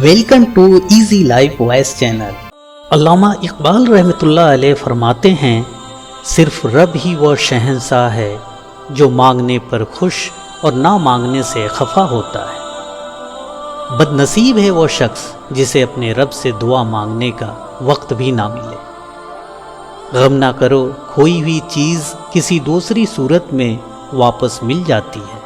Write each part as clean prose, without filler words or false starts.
Welcome to easy life voice channel. Allama Iqbal रहमतुल्लाह अलैह फरमाते हैं, सिर्फ रब ही वो शहंशाह है जो मांगने पर खुश और ना मांगने से खफा होता है। बदनसीब है वो शख्स जिसे अपने रब से दुआ मांगने का वक्त भी ना मिले। गम ना करो, खोई हुई चीज़ किसी दूसरी सूरत में वापस मिल जाती है।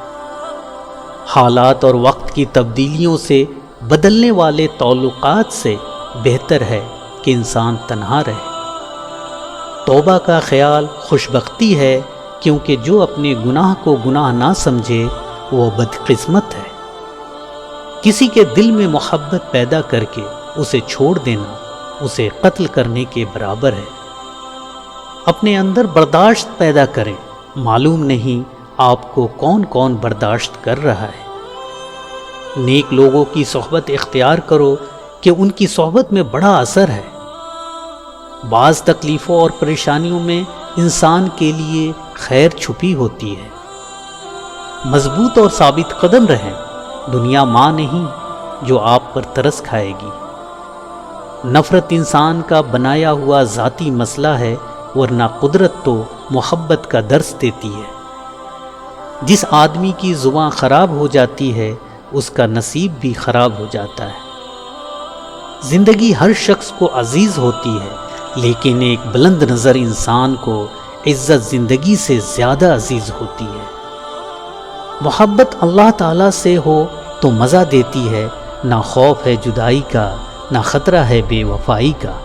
हालात और वक्त की तब्दीलियों से बदलने वाले ताल्लुकात से बेहतर है कि इंसान तन्हा रहे। तौबा का ख्याल खुशबख्ती है, क्योंकि जो अपने गुनाह को गुनाह ना समझे वो बदकिस्मत है। किसी के दिल में मोहब्बत पैदा करके उसे छोड़ देना उसे कत्ल करने के बराबर है। अपने अंदर बर्दाश्त पैदा करें, मालूम नहीं आपको कौन कौन बर्दाश्त कर रहा है। नेक लोगों की सोहबत इख्तियार करो कि उनकी सोहबत में बड़ा असर है। बाज़ तकलीफ़ों और परेशानियों में इंसान के लिए खैर छुपी होती है। मजबूत और साबित कदम रहें, दुनिया माँ नहीं जो आप पर तरस खाएगी। नफ़रत इंसान का बनाया हुआ ज़ाती मसला है, वरना कुदरत तो मोहब्बत का दर्स देती है। जिस आदमी की ज़ुबान ख़राब हो जाती है उसका नसीब भी ख़राब हो जाता है। ज़िंदगी हर शख्स को अजीज़ होती है, लेकिन एक बुलंद नज़र इंसान को इज़्ज़त ज़िंदगी से ज़्यादा अजीज़ होती है। मोहब्बत अल्लाह ताला से हो तो मज़ा देती है, ना खौफ है जुदाई का, ना ख़तरा है बेवफाई का।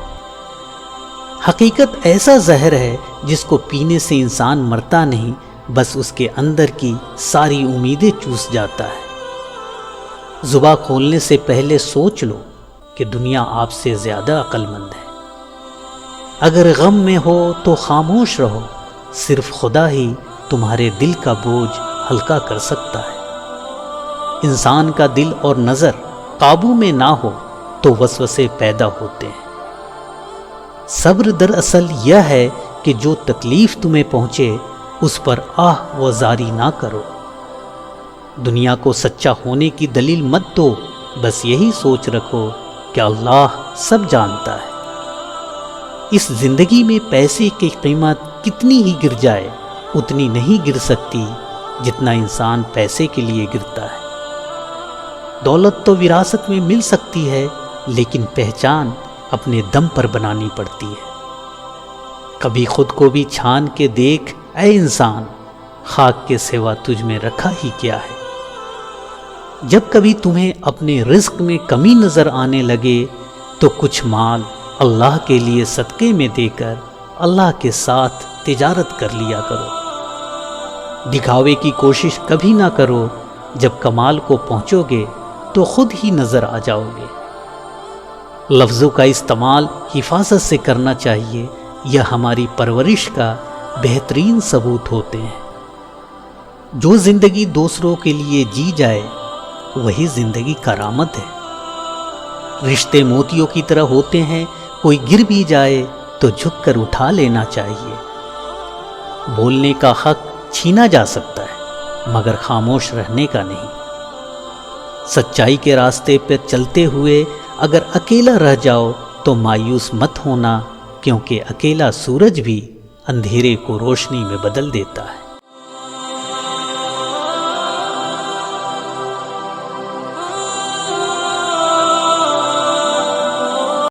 हकीकत ऐसा जहर है जिसको पीने से इंसान मरता नहीं, बस उसके अंदर की सारी उम्मीदें चूस जाता है। ज़ुबान खोलने से पहले सोच लो कि दुनिया आपसे ज़्यादा अक्लमंद है। अगर गम में हो तो खामोश रहो, सिर्फ खुदा ही तुम्हारे दिल का बोझ हल्का कर सकता है। इंसान का दिल और नज़र काबू में ना हो तो वसवसे पैदा होते हैं। सब्र दरअसल यह है कि जो तकलीफ़ तुम्हें पहुँचे उस पर आह व ज़ारी ना करो। दुनिया को सच्चा होने की दलील मत दो, बस यही सोच रखो कि अल्लाह सब जानता है। इस ज़िंदगी में पैसे की कीमत कितनी ही गिर जाए उतनी नहीं गिर सकती जितना इंसान पैसे के लिए गिरता है। दौलत तो विरासत में मिल सकती है, लेकिन पहचान अपने दम पर बनानी पड़ती है। कभी खुद को भी छान के देख ऐ इंसान, खाक के सिवा तुझ में रखा ही क्या है। जब कभी तुम्हें अपने रिस्क में कमी नज़र आने लगे तो कुछ माल अल्लाह के लिए सदक़े में देकर अल्लाह के साथ तिजारत कर लिया करो। दिखावे की कोशिश कभी ना करो, जब कमाल को पहुँचोगे तो खुद ही नज़र आ जाओगे। लफ्ज़ों का इस्तेमाल हिफाजत से करना चाहिए, यह हमारी परवरिश का बेहतरीन सबूत होते हैं। जो ज़िंदगी दूसरों के लिए जी जाए वही ज़िंदगी करामत है। रिश्ते मोतियों की तरह होते हैं, कोई गिर भी जाए तो झुककर उठा लेना चाहिए। बोलने का हक छीना जा सकता है, मगर खामोश रहने का नहीं। सच्चाई के रास्ते पर चलते हुए अगर अकेला रह जाओ तो मायूस मत होना, क्योंकि अकेला सूरज भी अंधेरे को रोशनी में बदल देता है।